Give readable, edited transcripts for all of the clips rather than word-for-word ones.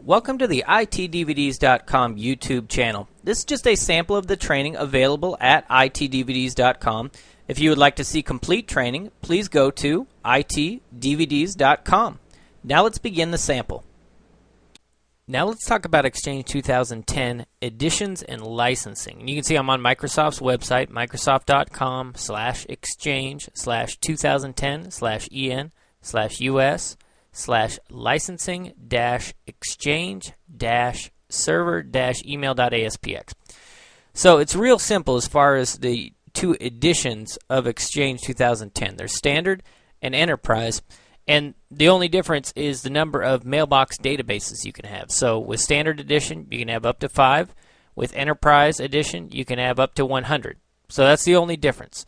Welcome to the itdvds.com YouTube channel. This is just a sample of the training available at itdvds.com. If you would like to see complete training, please go to itdvds.com. Now let's begin the sample. Now let's talk about Exchange 2010 editions and licensing. And you can see I'm on Microsoft's website, microsoft.com/exchange/us/licensing-exchange-server-email.aspx. So it's real simple as far as the two editions of Exchange 2010. There's Standard and Enterprise. And the only difference is the number of mailbox databases you can have. So with Standard Edition, you can have up to 5. With Enterprise Edition, you can have up to 100. So that's the only difference.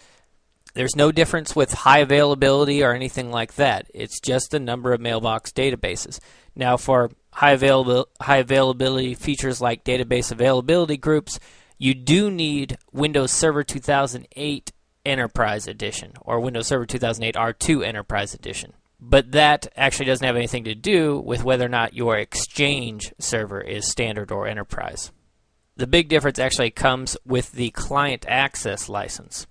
There's no difference with high availability or anything like that. It's just the number of mailbox databases. Now for high availability features like database availability groups, you do need Windows Server 2008 Enterprise Edition or Windows Server 2008 R2 Enterprise Edition. But that actually doesn't have anything to do with whether or not your Exchange server is Standard or Enterprise. The big difference actually comes with the client access license.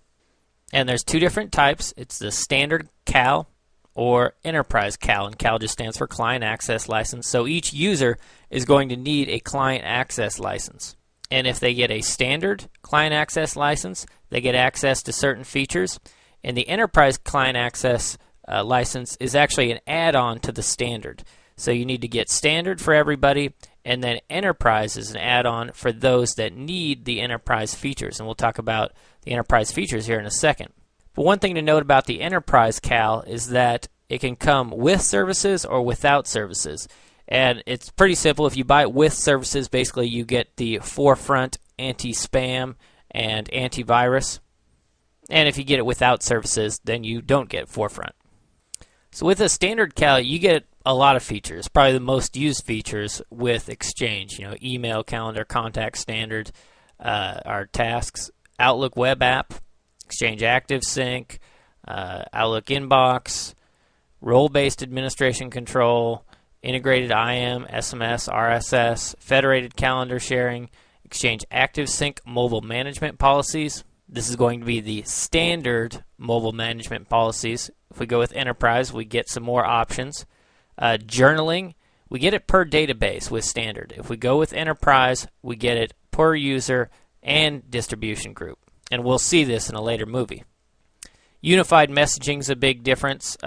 And there's two different types. It's the Standard CAL or Enterprise CAL. And CAL just stands for Client Access License. So each user is going to need a Client Access License. And if they get a Standard Client Access License, they get access to certain features. And the Enterprise Client Access license is actually an add-on to the Standard. So you need to get Standard for everybody, and then Enterprise is an add-on for those that need the Enterprise features. And we'll talk about the Enterprise features here in a second. But one thing to note about the Enterprise CAL is that it can come with services or without services. And it's pretty simple. If you buy it with services, basically you get the Forefront anti-spam and antivirus. And if you get it without services, then you don't get Forefront. So with a Standard CAL, you get a lot of features. Probably the most used features with Exchange. You know, email, calendar, contact standard, our tasks, Outlook web app, Exchange Active Sync, Outlook Inbox, role-based administration control, integrated IM, SMS, RSS, federated calendar sharing, Exchange Active Sync mobile management policies. This is going to be the standard mobile management policies. If we go with Enterprise, we get some more options. Journaling, we get it per database with Standard. If we go with Enterprise, we get it per user and distribution group. And we'll see this in a later movie. Unified messaging is a big difference.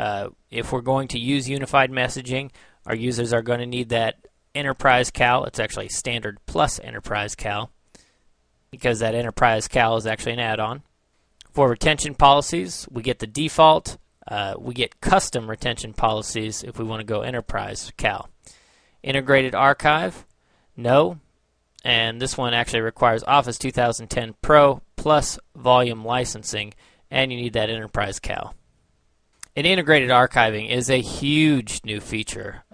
If we're going to use unified messaging, our users are going to need that Enterprise CAL. It's actually Standard plus Enterprise CAL, because that Enterprise CAL is actually an add-on. For retention policies, we get the default. We get custom retention policies if we want to go Enterprise CAL. Integrated archive, no. And this one actually requires Office 2010 Pro plus volume licensing, and you need that Enterprise CAL. And integrated archiving is a huge new feature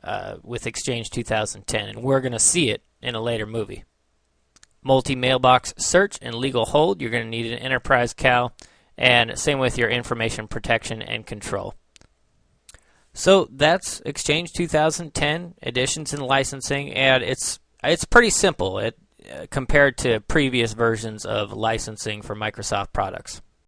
with Exchange 2010, and we're going to see it in a later movie. Multi-mailbox search and legal hold, you're going to need an Enterprise CAL, and same with your information protection and control. So that's Exchange 2010 editions and licensing, and it's pretty simple compared to previous versions of licensing for Microsoft products.